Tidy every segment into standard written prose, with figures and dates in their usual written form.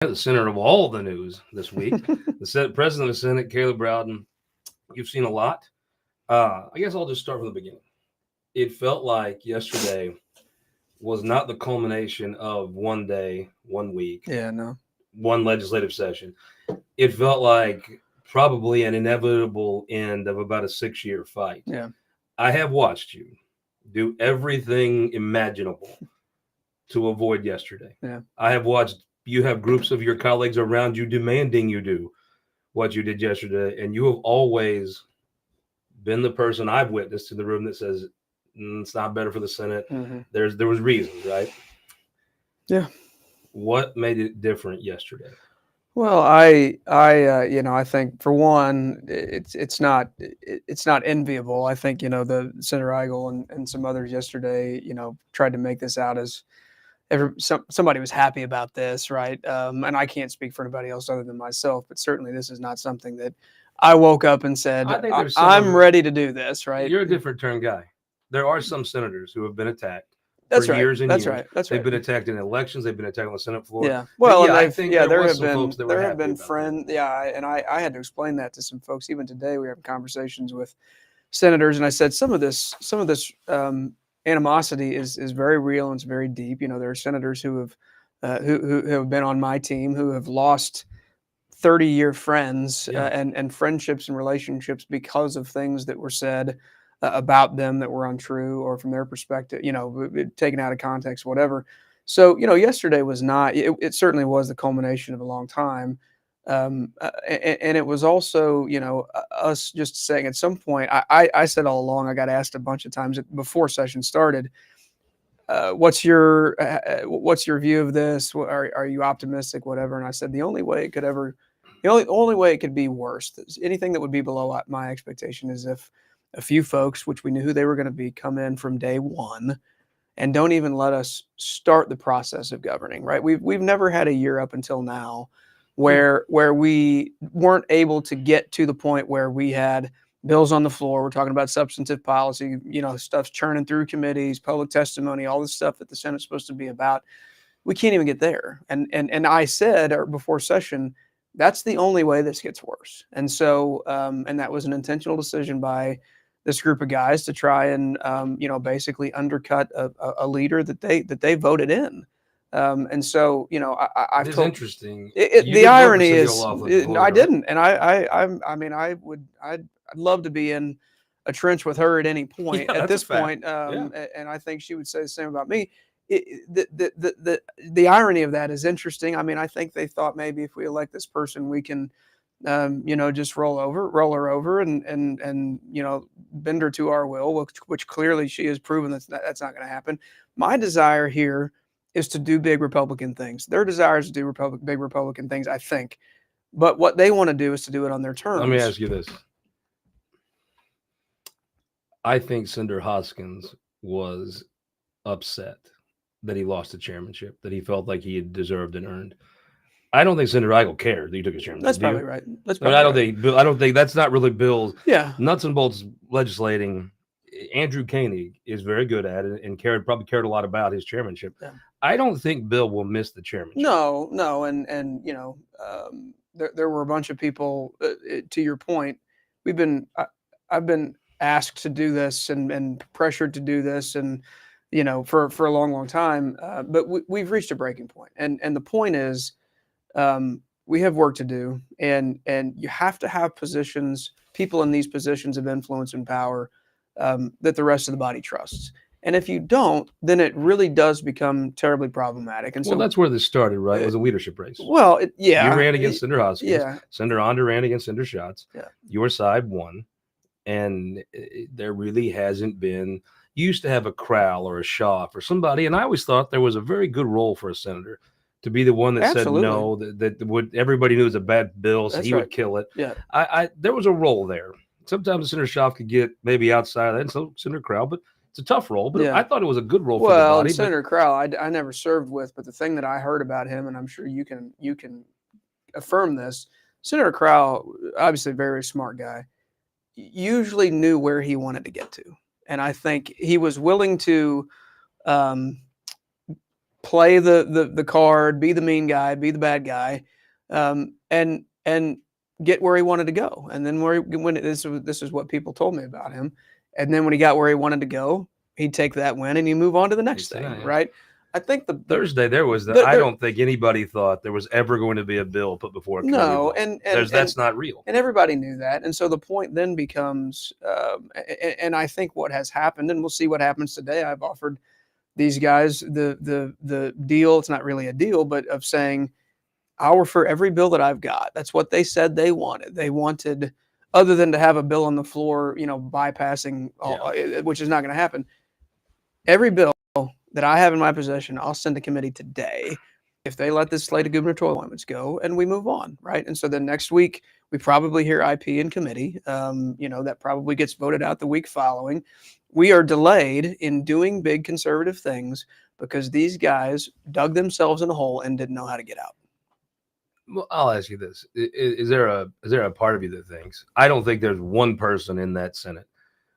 At the center of all the news this week, the President of the Senate, Caleb Rowden. You've seen a lot. I guess I'll just start from the beginning. It felt like yesterday was not the culmination of one day, 1 week, Yeah, no. one legislative session. It felt like probably an inevitable end of about a 6-year fight. Yeah. I have watched you do everything imaginable to avoid yesterday. Yeah. I have watched you have groups of your colleagues around you demanding you do what you did yesterday, and you have always been the person I've witnessed in the room that says it's not better for the Senate. Mm-hmm. There was reasons, right? Yeah. What made it different yesterday? Well, I think for one, it's not enviable. I think the Senator Eigel and some others yesterday, tried to make this out as somebody was happy about this, right? And I can't speak for anybody else other than myself, but certainly this is not something that I woke up and said, I'm ready to do this, right? You're a different turn guy. There are some senators who have been attacked That's for right. years and That's years. right. That's They've right. been attacked in elections. They've been attacked on the Senate floor. Yeah. Well, yeah, and I think there have some folks that were have been happy about friends. that. Yeah, and I had to explain that to some folks. Even today, we were having conversations with senators, and I said some of this animosity is very real and it's very deep. There are senators who have been on my team who have lost 30-year friends and friendships and relationships because of things that were said about them that were untrue or from their perspective, taken out of context, whatever. So, yesterday was not, it certainly was the culmination of a long time. And it was also, us just saying at some point, I said all along, I got asked a bunch of times before session started, what's your view of this? Are you optimistic, whatever? And I said, the only way it could be worse, anything that would be below my expectation is if a few folks, which we knew who they were going to be, come in from day one and don't even let us start the process of governing, right? We've never had a year up until now where we weren't able to get to the point where we had bills on the floor. We're talking about substantive policy, stuff's churning through committees, public testimony, all this stuff that the Senate's supposed to be about. We can't even get there. And I said before session, that's the only way this gets worse. And so, and that was an intentional decision by this group of guys to try and, basically undercut a leader that they voted in. And so, I've It's told, interesting. The irony is, I didn't, and I'd love to be in a trench with her at any point. At this point, and I think she would say the same about me. The irony of that is interesting. I mean, I think they thought maybe if we elect this person, we can, just roll her over, and bend her to our will, which clearly she has proven that's not going to happen. My desire here is to do big Republican things. Their desire is to do big Republican things, I think. But what they want to do is to do it on their terms. Let me ask you this. I think Senator Hoskins was upset that he lost the chairmanship, that he felt like he had deserved and earned. I don't think Senator Eigel cared that he took his chairmanship. That's probably right. I don't think that's not really Bill's nuts and bolts legislating. Andrew Koenig is very good at it and probably cared a lot about his chairmanship. Yeah. I don't think Bill will miss the chairmanship. No, and there were a bunch of people. To your point, I've been asked to do this and pressured to do this, and for a long time. But we've reached a breaking point, and the point is, we have work to do, and you have to have people in these positions of influence and power that the rest of the body trusts. And if you don't, then it really does become terribly problematic. And so that's where this started, right? It was a leadership race. Well, you ran against Senator Hoskins. Yeah. Senator Onder ran against Senator Schatz. Yeah. Your side won, and there really hasn't been. You used to have a Crowell or a Schaaf or somebody, and I always thought there was a very good role for a senator to be the one that said no, that would everybody knew it was a bad bill, so he would kill it. Yeah, there was a role there. Sometimes Senator Schaaf could get maybe outside of that, and so Senator Crowell, but it's a tough role. But I thought it was a good role for the body. Senator Crowell, I never served with, but the thing that I heard about him, and I'm sure you can affirm this, Senator Crowell, obviously a very smart guy, usually knew where he wanted to get to, and I think he was willing to play the card, be the mean guy, be the bad guy, and get where he wanted to go. And then this is what people told me about him. And then when he got where he wanted to go, he'd take that win and you move on to the next thing, right? I think the Thursday I don't think anybody thought there was ever going to be a bill put before a committee. No, and that's not real. And everybody knew that. And so the point then becomes, and I think what has happened, and we'll see what happens today. I've offered these guys the deal. It's not really a deal, but of saying, I'll refer every bill that I've got. That's what they said they wanted. They wanted, other than to have a bill on the floor, bypassing, which is not going to happen. Every bill that I have in my possession, I'll send to committee today if they let this slate of gubernatorial appointments go and we move on, right? And so then next week, we probably hear IP in committee. That probably gets voted out the week following. We are delayed in doing big conservative things because these guys dug themselves in a hole and didn't know how to get out. Well, I'll ask you this. Is there a part of you that thinks, I don't think there's one person in that Senate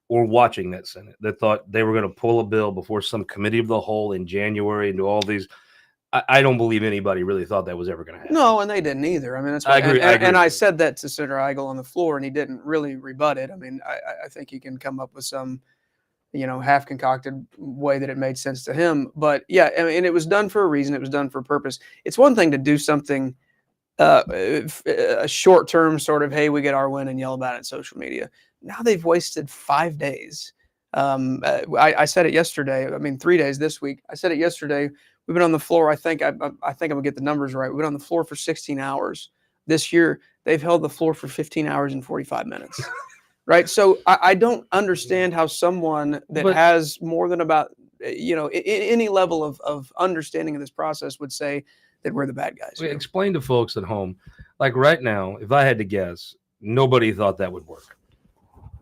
or watching that Senate that thought they were going to pull a bill before some committee of the whole in January and do all these. I don't believe anybody really thought that was ever going to happen. No, and they didn't either. I mean, that's why, I agree. And I said that to Senator Eigel on the floor, and he didn't really rebut it. I mean, I think he can come up with some, half concocted way that it made sense to him. But yeah, I mean, it was done for a reason. It was done for a purpose. It's one thing to do something, a short term sort of, hey, we get our win and yell about it on social media. Now they've wasted 5 days. I said it yesterday. 3 days this week. I said it yesterday. We've been on the floor. I think I'm gonna get the numbers right. We've been on the floor for 16 hours this year. They've held the floor for 15 hours and 45 minutes. Right. So I don't understand how someone that has more than about, any level of understanding of this process would say that we're the bad guys. Explain to folks at home, like right now, if I had to guess, nobody thought that would work.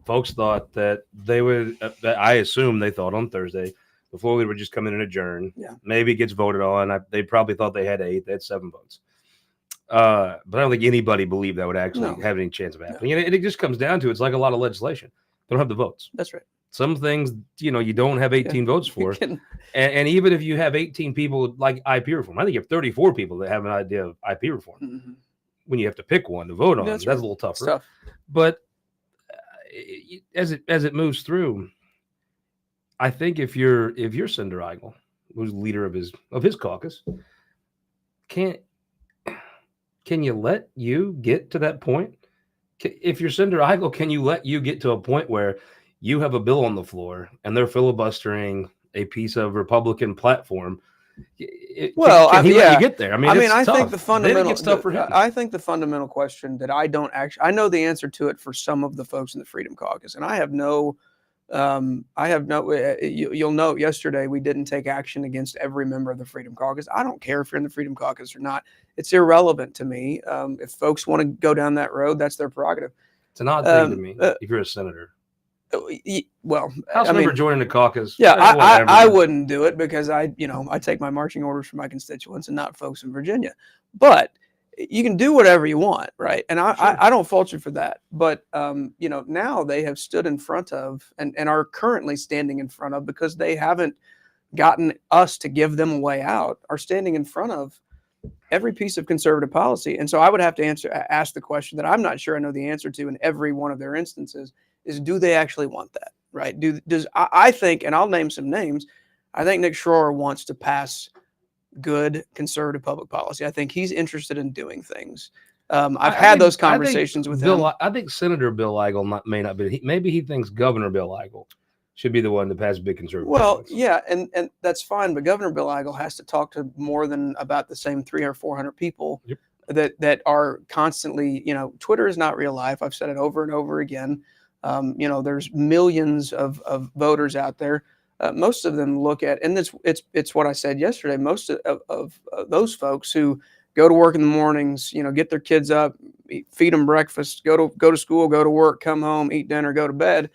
Folks thought that they would, I assume they thought on Thursday, before we would just come in and adjourn. Yeah. Maybe it gets voted on. They probably thought they had 8. They had 7 votes. But I don't think anybody believed that would actually have any chance of happening. And it just comes down to, it's like a lot of legislation. They don't have the votes. That's right. Some things, you don't have 18 votes for. And even if you have 18 people like IP reform, I think you have 34 people that have an idea of IP reform. Mm-hmm. When you have to pick one to vote on, that's a little tougher. Tough. But as it moves through, I think if you're Senator Eigel, who's leader of his caucus, can you let you get to that point? If you're Senator Eigel, can you let you get to a point where you have a bill on the floor and they're filibustering a piece of Republican platform? Can he let you get there? I think the fundamental. I think the fundamental question that I know the answer to it for some of the folks in the Freedom Caucus, and you'll note yesterday we didn't take action against every member of the Freedom Caucus. I don't care if you're in the Freedom Caucus or not. It's irrelevant to me. If folks want to go down that road, that's their prerogative. It's an odd thing to me if you're a senator. Well, House member joining the caucus. Yeah, I wouldn't do it because I take my marching orders from my constituents and not folks in Virginia. But you can do whatever you want, right? And I don't fault you for that. But now they have stood in front of and are currently standing in front of, because they haven't gotten us to give them a way out, are standing in front of every piece of conservative policy. And so I would have to ask the question that I'm not sure I know the answer to in every one of their instances is, do they actually want that, right? I think, and I'll name some names, I think Nick Schroer wants to pass good conservative public policy. I think he's interested in doing things. I've had those conversations with him. I think Senator Bill Eigel may not be. Maybe he thinks Governor Bill Eigel should be the one to pass big conservative policy. Yeah, and that's fine, but Governor Bill Eigel has to talk to more than about the same 300 or 400 people that are constantly, Twitter is not real life. I've said it over and over again. There's millions of voters out there. Most of them look at, and it's what I said yesterday. Most of those folks who go to work in the mornings, get their kids up, feed them breakfast, go to school, go to work, come home, eat dinner, go to bed.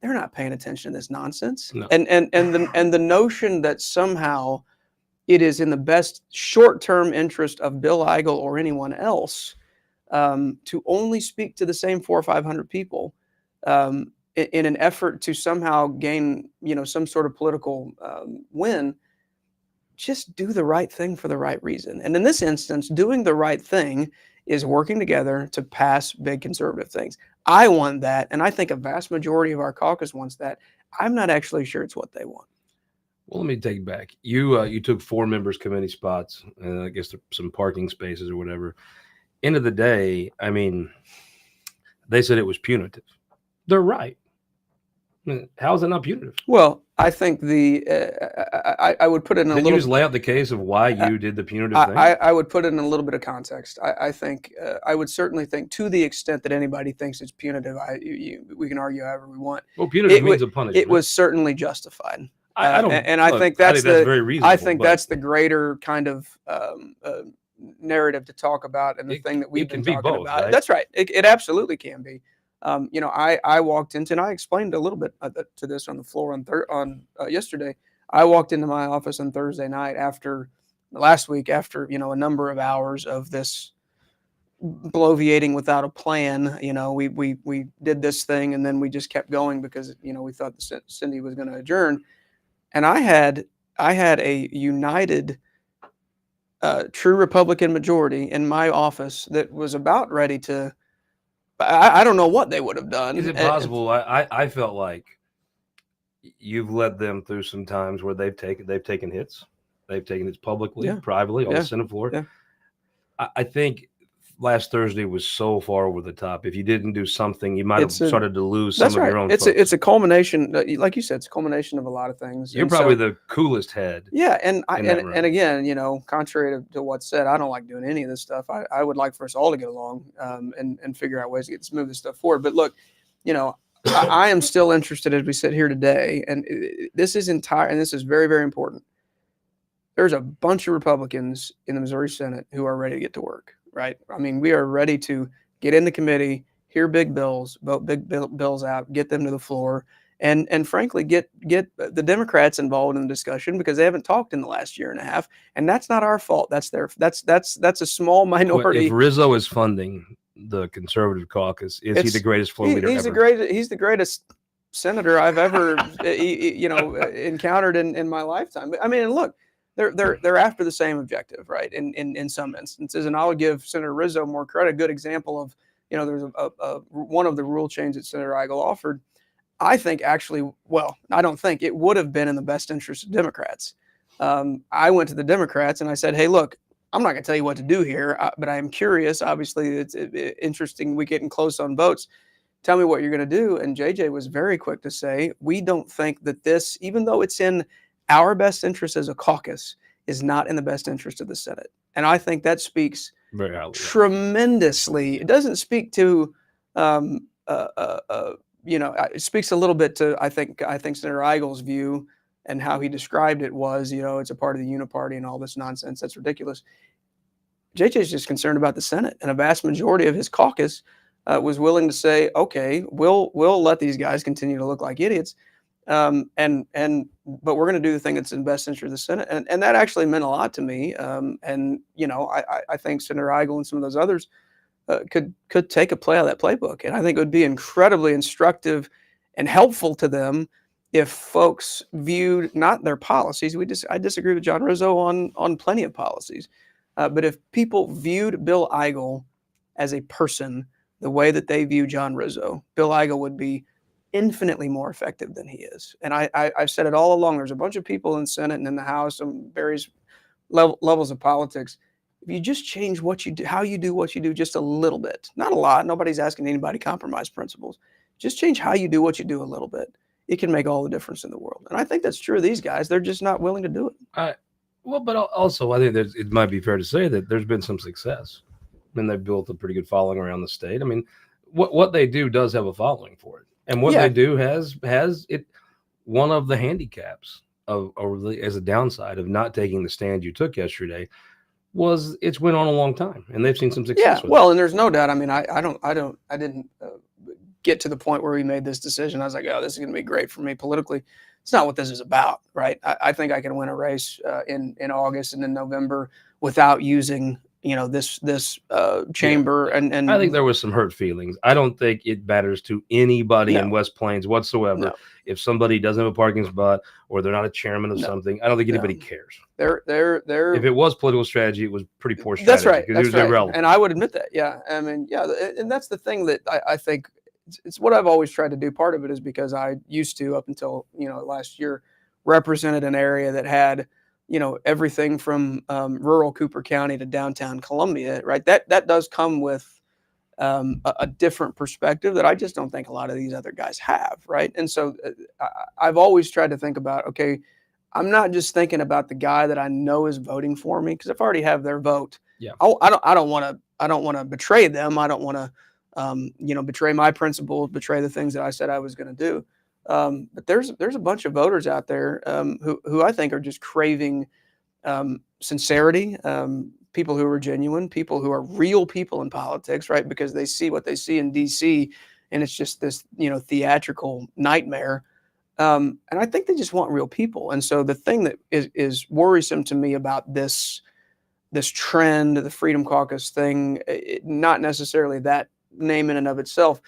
They're not paying attention to this nonsense. No. And the notion that somehow it is in the best short-term interest of Bill Eigel or anyone else to only speak to the same 400 or 500 people in an effort to somehow gain, some sort of political win, just do the right thing for the right reason. And in this instance, doing the right thing is working together to pass big conservative things. I want that, and I think a vast majority of our caucus wants that. I'm not actually sure it's what they want. Well, let me take it back. You took 4 members committee spots, and I guess some parking spaces or whatever. End of the day, I mean, they said it was punitive. They're right. I mean, how is it not punitive? Well, I think I would put it in a Didn't little. you just lay out the case of why you did the punitive thing? I would put it in a little bit of context. I think I would certainly think, to the extent that anybody thinks it's punitive, we can argue however we want. Well, punitive means a punishment. It was certainly justified. I don't, and look, I think that's very reasonable. I think that's the greater kind of narrative to talk about, and the thing that we've been talking about. Right? That's right. It absolutely can be. I walked into, and I explained a little bit to this on the floor on yesterday. I walked into my office on Thursday night last week after a number of hours of this bloviating without a plan. We did this thing, and then we just kept going because we thought Cindy was going to adjourn, and I had a united true Republican majority in my office that was about ready to. I don't know what they would have done. Is it possible? I felt like you've led them through some times where they've taken hits. They've taken hits publicly, privately, on the Senate floor. Yeah. I think last Thursday was so far over the top. If you didn't do something, you might have started to lose some of your own. It's a culmination, like you said, it's a culmination of a lot of things. You're probably the coolest head. Yeah, and again, contrary to what's said, I don't like doing any of this stuff. I would like for us all to get along and figure out ways to move this stuff forward. But look, I am still interested as we sit here today, and this is very, very important. There's a bunch of Republicans in the Missouri Senate who are ready to get to work. Right. I mean, we are ready to get in the committee, hear big bills, vote big bills out, get them to the floor, and frankly, get the Democrats involved in the discussion, because they haven't talked in the last year and a half, and that's not our fault. That's a small minority. If Rizzo is funding the conservative caucus, is he the greatest floor leader ever? He's the greatest senator I've ever encountered in my lifetime. I mean, look. They're after the same objective, right? In some instances, and I would give Senator Rizzo more credit. A good example of, there's one of the rule changes that Senator Eigel offered. I think actually, I don't think it would have been in the best interest of Democrats. I went to the Democrats and I said, hey, look, I'm not going to tell you what to do here, but I am curious. Obviously, it's interesting. We're getting close on votes. Tell me what you're going to do. And JJ was very quick to say, we don't think that this, even though it's in our best interest as a caucus, is not in the best interest of the Senate. And I think that speaks tremendously. It doesn't speak to, it speaks a little bit to, I think Senator Eigel's view and how he described it was, it's a part of the uniparty and all this nonsense. That's ridiculous. JJ is just concerned about the Senate, and a vast majority of his caucus was willing to say, okay, we'll let these guys continue to look like idiots. But we're going to do the thing that's in the best interest of the Senate. And that actually meant a lot to me. I think Senator Eigel and some of those others could take a play out of that playbook. And I think it would be incredibly instructive and helpful to them if folks viewed not their policies. I disagree with John Rizzo on plenty of policies. But if people viewed Bill Eigel as a person the way that they view John Rizzo, Bill Eigel would be infinitely more effective than he is. And I've said it all along. There's a bunch of people in the Senate and in the House on various levels of politics. If you just change what you do, how you do what you do just a little bit, not a lot, nobody's asking anybody to compromise principles. Just change how you do what you do a little bit. It can make all the difference in the world. And I think that's true of these guys. They're just not willing to do it. But also I think it might be fair to say that there's been some success. I mean, they've built a pretty good following around the state. I mean, what they do does have a following for it. And what they do has it. One of the handicaps as a downside of not taking the stand you took yesterday was it's went on a long time, and they've seen some success. Yeah, well, and there's no doubt. I mean, I didn't get to the point where we made this decision. I was like, oh, this is going to be great for me politically. It's not what this is about, right? I think I can win a race in August and in November without using this chamber. And I think there was some hurt feelings. I don't think it matters to anybody in West Plains whatsoever if somebody doesn't have a parking spot or they're not a chairman of something. I don't think anybody cares. They're if it was political strategy, it was pretty poor strategy. That's right. Because it was irrelevant. And I would admit that. Yeah. I mean, yeah. And that's the thing that I think it's what I've always tried to do. Part of it is because I used to, up until, last year, represented an area that had, everything from rural Cooper County to downtown Columbia, right? That does come with a different perspective that I just don't think a lot of these other guys have, right? And so I've always tried to think about, okay, I'm not just thinking about the guy that I know is voting for me, because if I already have their vote, I don't want to betray them. I don't want to, betray my principles, betray the things that I said I was going to do. But there's a bunch of voters out there who I think are just craving sincerity, people who are genuine, people who are real people in politics, right? Because they see what they see in DC, and it's just this, theatrical nightmare. And I think they just want real people. And so the thing that is worrisome to me about this trend, the Freedom Caucus thing, not necessarily that name in and of itself,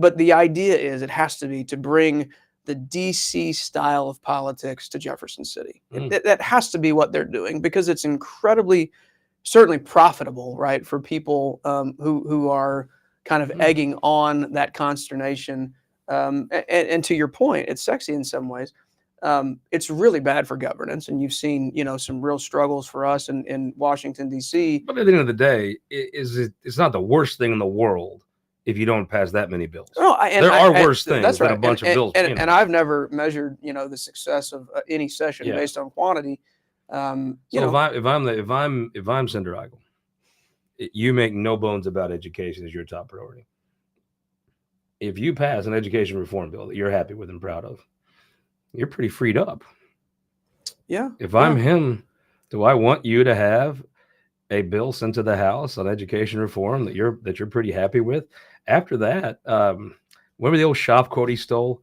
but the idea is it has to be to bring the DC style of politics to Jefferson City. That has to be what they're doing, because it's certainly profitable, right, for people who are kind of egging on that consternation. And to your point, it's sexy in some ways. It's really bad for governance, and you've seen, some real struggles for us in Washington, D.C. But at the end of the day, it's not the worst thing in the world if you don't pass that many bills. There are worse things than a bunch of bills. And I've never measured, the success of any session based on quantity. If I'm Senator Eigel, you make no bones about education as your top priority. If you pass an education reform bill that you're happy with and proud of, you're pretty freed up. Yeah. If I'm him, do I want you to have a bill sent to the House on education reform that you're pretty happy with? After that, remember the old shop quote he stole?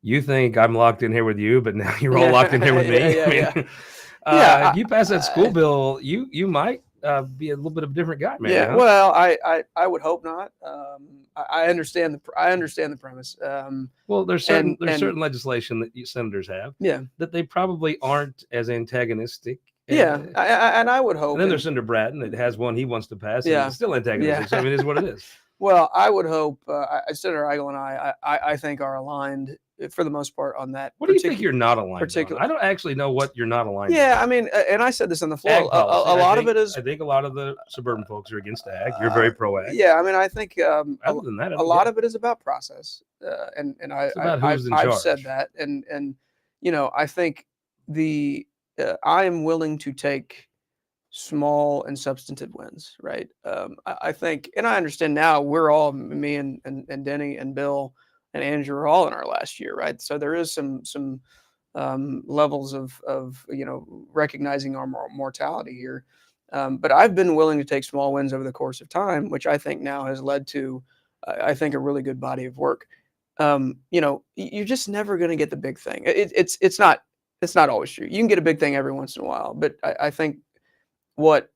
You think I'm locked in here with you, but now you're all locked in here with me. If you pass that school bill, you might be a little bit of a different guy, man. Yeah. Huh? Well, I would hope not. I understand the premise. Well, there's certain legislation that senators have that they probably aren't as antagonistic. And I would hope. And then there's Senator Bratton that has one he wants to pass. And it's still antagonistic. So I mean, it is what it is. Well, I would hope Senator Eigel and I think are aligned for the most part on that. What do you think you're not aligned on? I don't actually know what you're not aligned on. I mean, and I said this on the floor. A lot of it is. I think a lot of the suburban folks are against ag. You're very pro ag. Yeah, I mean, I think other than that, a lot of it is about process, and I've said that, and I think I am willing to take small and substantive wins, right? I think, and I understand now, we're all, me and Denny and Bill and Andrew are all in our last year, right? So there is some levels of recognizing our mortality here. But I've been willing to take small wins over the course of time, which I think now has led to, I think, a really good body of work. You're just never going to get the big thing. It's not always true. You can get a big thing every once in a while, but I think what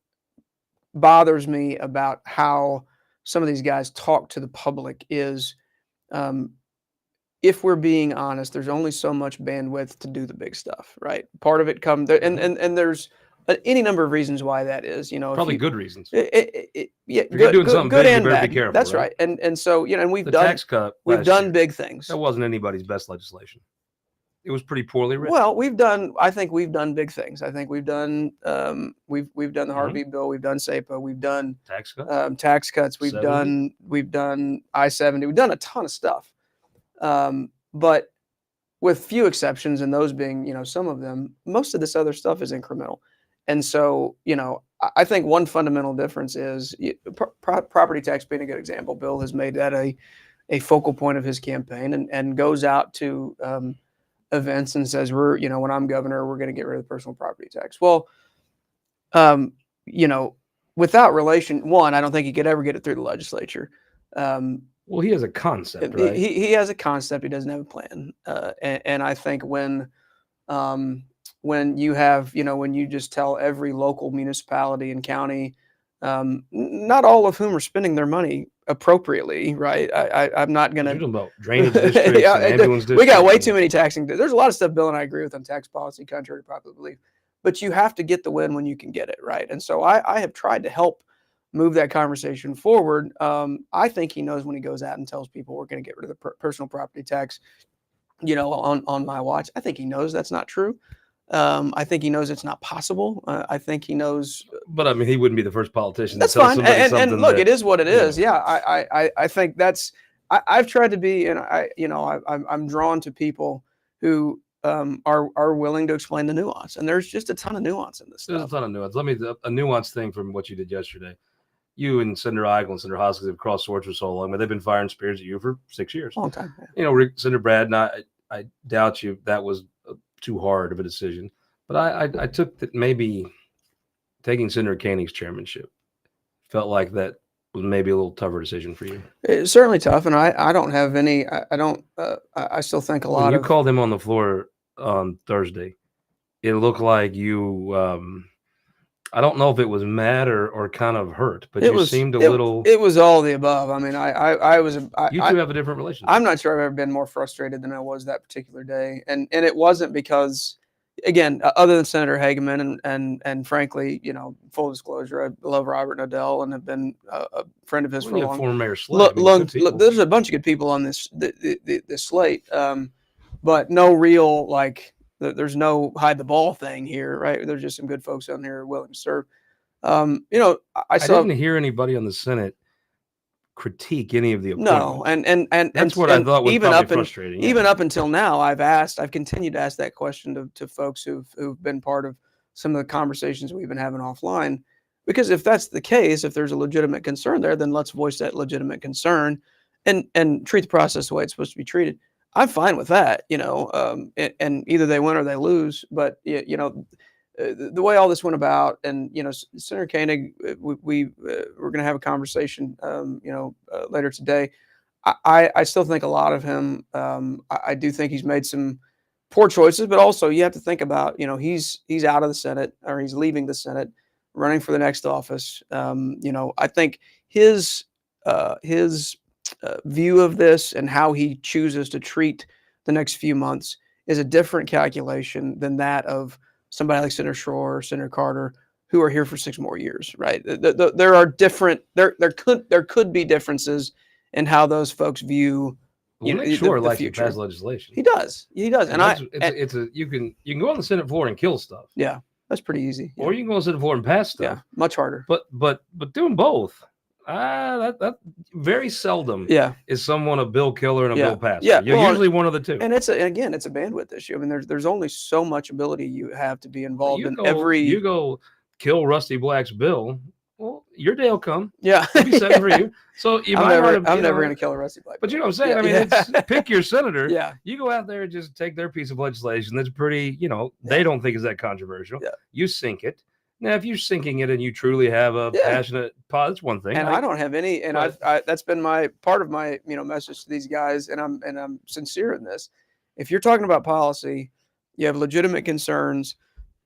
bothers me about how some of these guys talk to the public is, if we're being honest, there's only so much bandwidth to do the big stuff, right? Part of it comes there, and there's any number of reasons why that is. Probably good reasons. If you're doing something big, you better be careful. That's right. And so and we've the done tax cut. We've done big things. That wasn't anybody's best legislation. It was pretty poorly written. Well, I think we've done big things. I think we've done we've done the heartbeat bill, we've done SEPA, we've done tax cuts, we've done I-70, we've done a ton of stuff. But with few exceptions, and those being, some of them, most of this other stuff is incremental. And so, I think one fundamental difference is property tax being a good example. Bill has made that a focal point of his campaign, and goes out to events and says, when I'm governor, we're going to get rid of the personal property tax. Well, without relation, I don't think he could ever get it through the legislature. Well, he has a concept, right? He has a concept. He doesn't have a plan. And I think when you have, when you just tell every local municipality and county not all of whom are spending their money appropriately, right? I'm not going You're to. talking about drainage districts Yeah, and ambulance we got districts. way too many taxing. There's a lot of stuff Bill and I agree with on tax policy, contrary to popular belief. But you have to get the win when you can get it, right? And so I have tried to help move that conversation forward. I think he knows when he goes out and tells people we're going to get rid of the personal property tax, on my watch. I think he knows that's not true. I think he knows it's not possible. I think he knows. But I mean, he wouldn't be the first politician That's to tell fine. somebody And something. look, that, it is what it is. Yeah. I think that's. I've tried to be, and I'm drawn to people who are willing to explain the nuance, and there's just a ton of nuance in this stuff. There's a ton of nuance. A nuance thing from what you did yesterday. You and Senator Eigel and Senator Hoskins have crossed swords for so long, but they've been firing spears at you for 6 years. Long time. Yeah. Senator Brad and I doubt that was too hard of a decision. But I took that maybe taking Senator Koenig's chairmanship felt like that was maybe a little tougher decision for you. It's certainly tough, and I don't have any. I don't. I still think a lot. When you called him on the floor on Thursday, it looked like you. I don't know if it was mad or kind of hurt, but you seemed a little. It was all the above. I mean, I was. You two have a different relationship. I'm not sure I've ever been more frustrated than I was that particular day, and it wasn't because, again, other than Senator Hageman and frankly, full disclosure, I love Robert Nadell and have been a friend of his for a long. Former Mayor Slade. Look, there's a bunch of good people on this slate, but no real There's no hide the ball thing here, right? There's just some good folks on here willing to serve. I didn't hear anybody on the Senate critique any of the appointments. No, and that's what I thought was probably frustrating. Even up until now, I've continued to ask that question to folks who've been part of some of the conversations we've been having offline, because if that's the case, if there's a legitimate concern there, then let's voice that legitimate concern and treat the process the way it's supposed to be treated. I'm fine with that, and either they win or they lose. But the way all this went about, and Senator Koenig, we're going to have a conversation, later today. I still think a lot of him. I do think he's made some poor choices, but also you have to think about, he's out of the Senate, or he's leaving the Senate, running for the next office. I think his view of this and how he chooses to treat the next few months is a different calculation than that of somebody like Senator Schroer or Senator Carter, who are here for 6 more years, right? There are different. There could be differences in how those folks view. The future. Pass legislation. He does, and you can go on the Senate floor and kill stuff. Yeah, that's pretty easy. Or you can go on the Senate floor and pass stuff. Yeah, much harder. But doing both. That very seldom is someone a bill killer and a bill passer. Yeah, You're usually one of the two. And it's a bandwidth issue. I mean, there's only so much ability you have to be involved in every. You go kill Rusty Black's bill. Well, your day will come. Yeah, it'll be set for you. So I'm never going to kill a Rusty Black. But you know what I'm saying? It's pick your senator. Yeah, you go out there and just take their piece of legislation that's pretty. They don't think is that controversial. Yeah. You sink it. Now, if you're sinking it and you truly have a passionate pot, that's one thing. And I don't have any, and that's been part of my message to these guys, and I'm sincere in this. If you're talking about policy, you have legitimate concerns.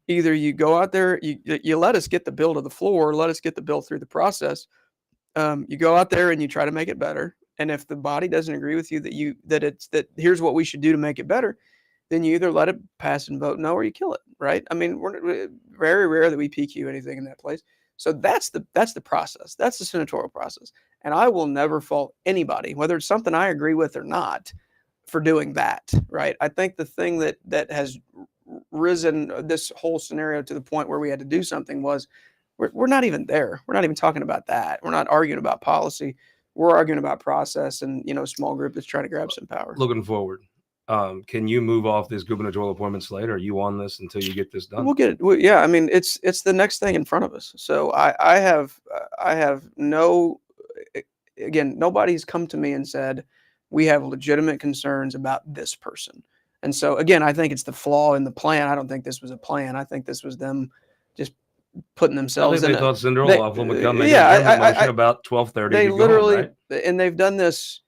Either you go out there, you let us get the bill to the floor, let us get the bill through the process. You go out there and you try to make it better. And if the body doesn't agree with you that here's what we should do to make it better, then you either let it pass and vote no, or you kill it, right? I mean, we're very rare that we PQ anything in that place. So that's the process. That's the senatorial process. And I will never fault anybody, whether it's something I agree with or not, for doing that, right? I think the thing that has risen this whole scenario to the point where we had to do something was we're not even there. We're not even talking about that. We're not arguing about policy. We're arguing about process and, a small group that's trying to grab some power. Looking forward. Can you move off this gubernatorial appointment slate? Or are you on this until you get this done? We'll get it. Yeah, I mean, it's the next thing in front of us. So I have no. Again, nobody's come to me and said we have legitimate concerns about this person. And so again, I think it's the flaw in the plan. I don't think this was a plan. I think this was them just putting themselves. I think they thought Senator Laughlin would come in about 12:30. They literally, and they've done this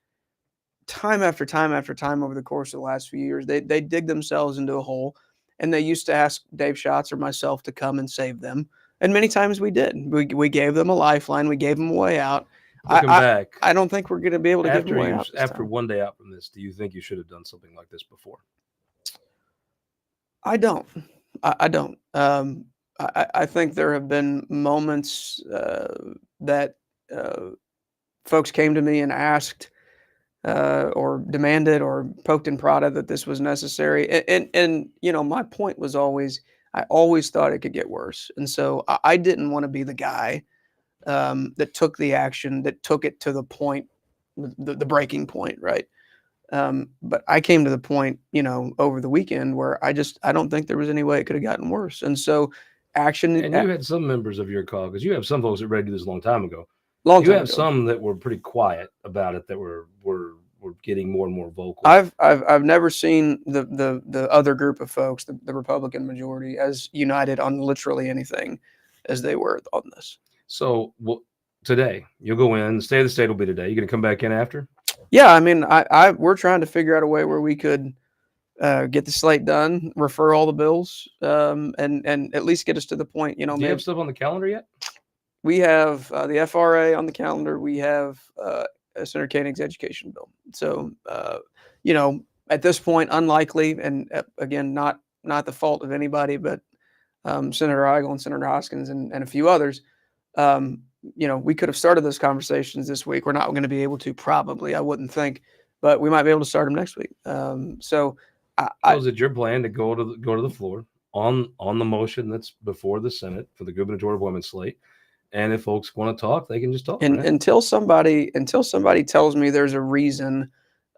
time after time after time over the course of the last few years. They dig themselves into a hole, and they used to ask Dave Schatz or myself to come and save them. And many times we did. We gave them a lifeline. We gave them a way out. Looking back, I don't think we're going to be able to give them a way out this after time. one day out from this, do you think you should have done something like this before? I don't. I don't. I think there have been moments that folks came to me and asked or demanded or poked and prodded that this was necessary. And my point was always, I always thought it could get worse. And so I didn't want to be the guy that took the action, that took it to the point, the breaking point, right? But I came to the point, over the weekend where I don't think there was any way it could have gotten worse. And so action. And you had some members of your call, because you have some folks that ready to do this a long time ago. You have some that were pretty quiet about it, that were getting more and more vocal. I've never seen the other group of folks, the Republican majority, as united on literally anything as they were on this. So today you'll go in. The State of the State will be today. You're going to come back in after? Yeah, I mean, we're trying to figure out a way where we could get the slate done, refer all the bills, and at least get us to the point. Do you have stuff on the calendar yet? We have the FRA on the calendar. We have Senator Koenig's education bill. So, at this point, unlikely, and again, not the fault of anybody, but Senator Eigel and Senator Hoskins and a few others. We could have started those conversations this week. We're not going to be able to, probably, I wouldn't think, but we might be able to start them next week. So is it your plan to go to the floor on the motion that's before the Senate for the gubernatorial appointment slate? And if folks want to talk, they can just talk. And until somebody tells me there's a reason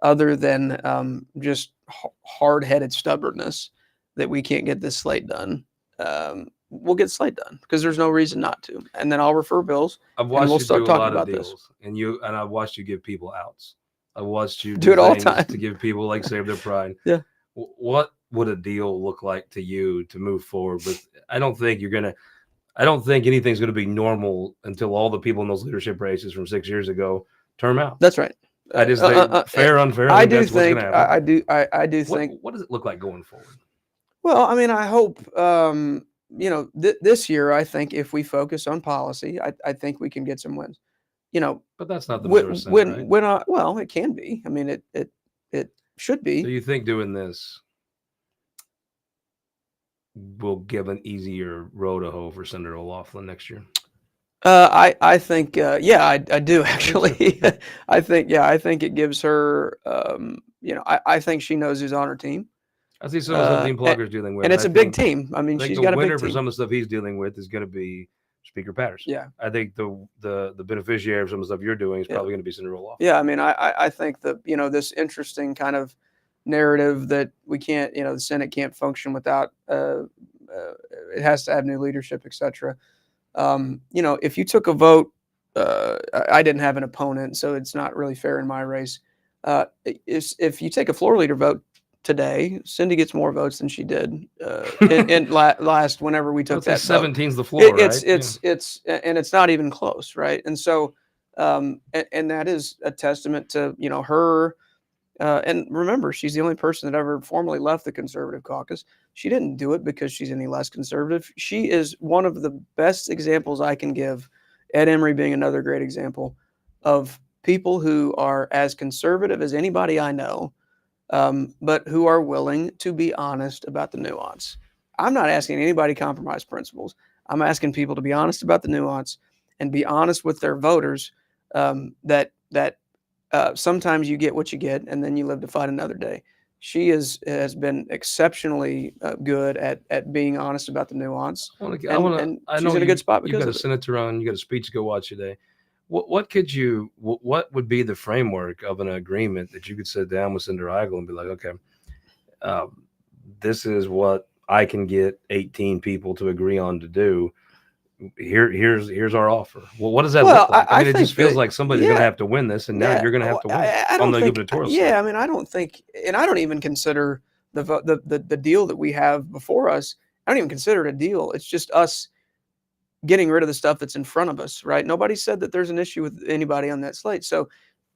other than just hard-headed stubbornness that we can't get this slate done, we'll get slate done, because there's no reason not to. And then I'll refer bills. I've watched you do a lot of deals, and I've watched you give people outs. I watched you do it all the time to give people, like, save their pride. Yeah. What would a deal look like to you to move forward with? I don't think anything's going to be normal until all the people in those leadership races from 6 years ago term out. That's right. I just think fair, unfair. I do think. I do think. What does it look like going forward? Well, I mean, I hope. This year, I think if we focus on policy, I think we can get some wins. But that's not the matter, right? Well, it can be. I mean, it should be. So you think doing this will give an easier road to hoe for Senator O'Laughlin next year? I think, yeah, I do actually. I think it gives her, I think she knows who's on her team. I see some of the stuff Dean Plugger's dealing with. And it's a big team. I mean, she's got a big team. The winner for some of the stuff he's dealing with is going to be Speaker Patterson. Yeah. I think the beneficiary of some of the stuff you're doing is probably going to be Senator O'Laughlin. Yeah, I mean, I think that, this interesting kind of narrative that we can't, the Senate can't function without, it has to have new leadership, et cetera. If you took a vote, I didn't have an opponent, so it's not really fair in my race. If you take a floor leader vote today, Cindy gets more votes than she did in last whenever we took that. 17's the floor, right? It's not even close, right? And so, and that is a testament to her. And remember, she's the only person that ever formally left the conservative caucus. She didn't do it because she's any less conservative. She is one of the best examples I can give, Ed Emery being another great example, of people who are as conservative as anybody I know, but who are willing to be honest about the nuance. I'm not asking anybody to compromise principles. I'm asking people to be honest about the nuance and be honest with their voters, that sometimes you get what you get, and then you live to fight another day. She has been exceptionally good at being honest about the nuance. She's in a good spot because you've got a senator on. You got a speech to go watch today. What would be the framework of an agreement that you could sit down with Senator Eigel and be like, okay, this is what I can get 18 people to agree on to do. Here's our offer. Well, what does that look like? I mean, it just feels like somebody's going to have to win this, and now you're going to have to win on the gubernatorial side. Yeah, I mean, I don't think, and I don't even consider the deal that we have before us. I don't even consider it a deal. It's just us getting rid of the stuff that's in front of us, right? Nobody said that there's an issue with anybody on that slate. So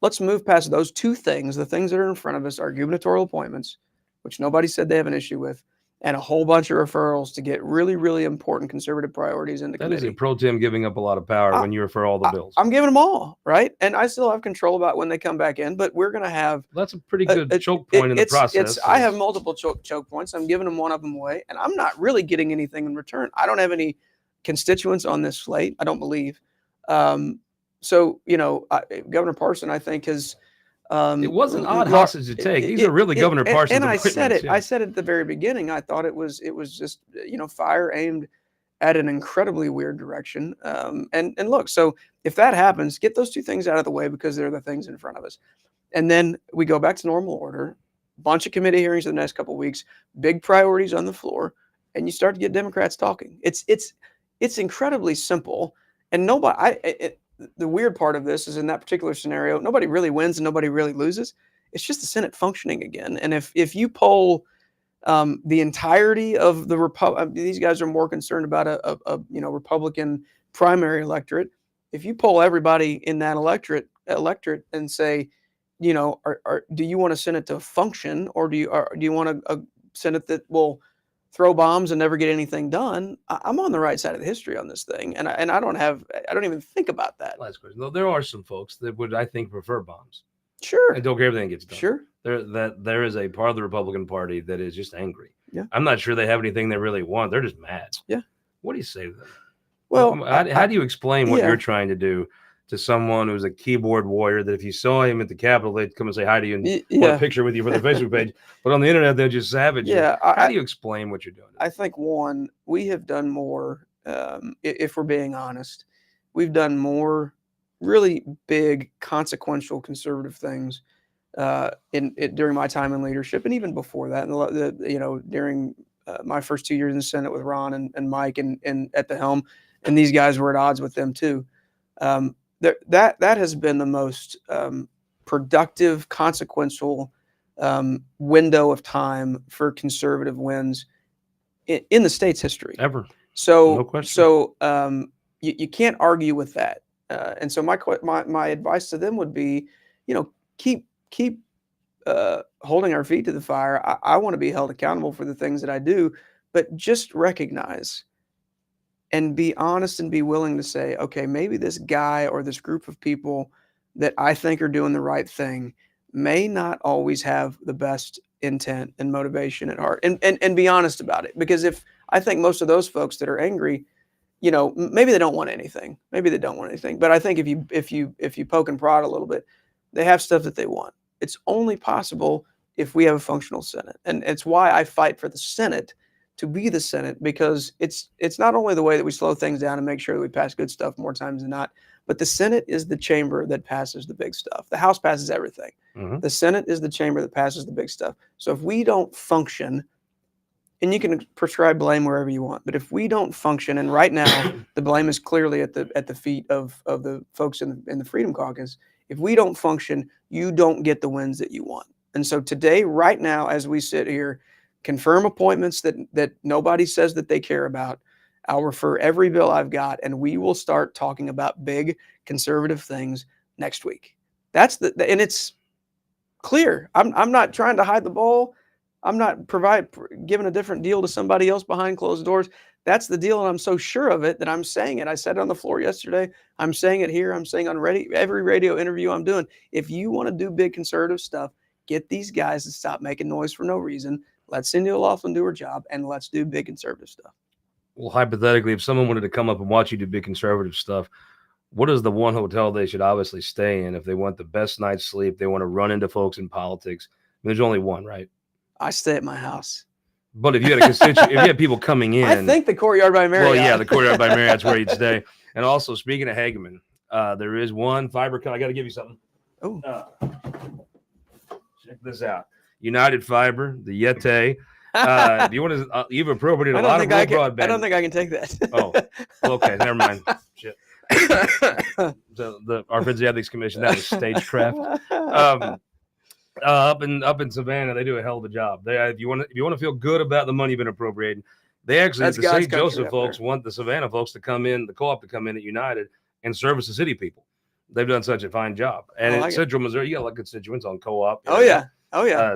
let's move past those two things. The things that are in front of us are gubernatorial appointments, which nobody said they have an issue with, and a whole bunch of referrals to get really, really important conservative priorities into That committee. is a pro tem giving up a lot of power when you refer all the bills. I'm giving them all, right? And I still have control about when they come back in, but we're going to have. That's a pretty good choke point in the process. I have multiple choke points. I'm giving them one of them away, and I'm not really getting anything in return. I don't have any constituents on this slate, I don't believe. So, Governor Parson, I think, has. It was an odd hostage to take. These are really Governor Parson's and I said it. Yeah. I said it at the very beginning. I thought it was just fire aimed at an incredibly weird direction. And look, so if that happens, get those two things out of the way because they're the things in front of us, and then we go back to normal order. Bunch of committee hearings in the next couple of weeks. Big priorities on the floor, and you start to get Democrats talking. It's incredibly simple, and nobody. The weird part of this is in that particular scenario, nobody really wins and nobody really loses. It's just the Senate functioning again. And if you poll the entirety of the these guys are more concerned about a Republican primary electorate. If you poll everybody in that electorate and say, do you want a Senate to function, or do you want a Senate that will throw bombs and never get anything done? I'm on the right side of the history on this thing, and I don't even think about that. Last question. Though there are some folks that would, I think, prefer bombs. Sure. And don't care if everything gets done. Sure. There is a part of the Republican Party that is just angry. Yeah. I'm not sure they have anything they really want. They're just mad. Yeah. What do you say to them? Well, how do you explain what you're trying to do to someone who's a keyboard warrior that if you saw him at the Capitol, they'd come and say hi to you and want a picture with you for their Facebook page. But on the internet, they'll just savage you. How do you explain what you're doing? I think, one, we have done more, if we're being honest, we've done more really big, consequential conservative things during my time in leadership, and even before that, during my first 2 years in the Senate with Ron and Mike and at the helm, and these guys were at odds with them too. That has been the most productive, consequential window of time for conservative wins in the state's history Ever. So, no question. So you can't argue with that. And so my advice to them would be, keep holding our feet to the fire. I want to be held accountable for the things that I do, but just recognize and be honest and be willing to say, okay, maybe this guy or this group of people that I think are doing the right thing may not always have the best intent and motivation at heart, and be honest about it. Because if I think most of those folks that are angry, maybe they don't want anything. But I think if you poke and prod a little bit, they have stuff that they want. It's only possible if we have a functional Senate. And it's why I fight for the Senate to be the Senate, because it's not only the way that we slow things down and make sure that we pass good stuff more times than not, but the Senate is the chamber that passes the big stuff. The House passes everything. Mm-hmm. The Senate is the chamber that passes the big stuff. So if we don't function, and you can prescribe blame wherever you want, but if we don't function, and right now the blame is clearly at the feet of the folks in the Freedom Caucus, if we don't function, you don't get the wins that you want. And so today, right now, as we sit here, confirm appointments that nobody says that they care about. I'll refer every bill I've got, and we will start talking about big conservative things next week. And it's clear. I'm not trying to hide the ball. I'm not giving a different deal to somebody else behind closed doors. That's the deal, and I'm so sure of it that I'm saying it. I said it on the floor yesterday. I'm saying it here. I'm saying on every radio interview I'm doing. If you want to do big conservative stuff, get these guys to stop making noise for no reason. Let Cindy O'Loughlin do her job, and let's do big conservative stuff. Well, hypothetically, if someone wanted to come up and watch you do big conservative stuff, what is the one hotel they should obviously stay in if they want the best night's sleep? They want to run into folks in politics. There's only one, right? I stay at my house. But if you had a constituent, if you had people coming in, I think the Courtyard by Marriott. Well, yeah, the Courtyard by Marriott's where you'd stay. And also, speaking of Hageman, there is one fiber. I got to give you something. Oh, check this out. United Fiber, the Yeti. If you want to, you've appropriated a lot of broadband. I don't think I can take that. Oh, okay, never mind. Shit. Our friends the Ethics Commission, that was stagecraft. Up in Savannah, they do a hell of a job. If you want to feel good about the money being appropriated, they actually the St. Joseph folks want the Savannah folks to come in, the co-op to come in at United and service the city people. They've done such a fine job. And in Central Missouri, you got a lot of constituents on co-op. Oh yeah.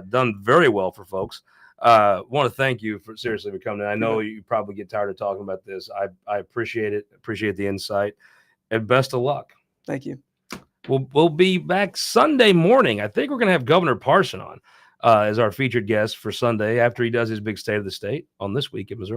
Done very well for folks. Want to thank you for coming in. I know you probably get tired of talking about this. I appreciate it. Appreciate the insight, and best of luck. Thank you. We'll be back Sunday morning. I think we're going to have Governor Parson on as our featured guest for Sunday after he does his big State of the State on This Week in Missouri.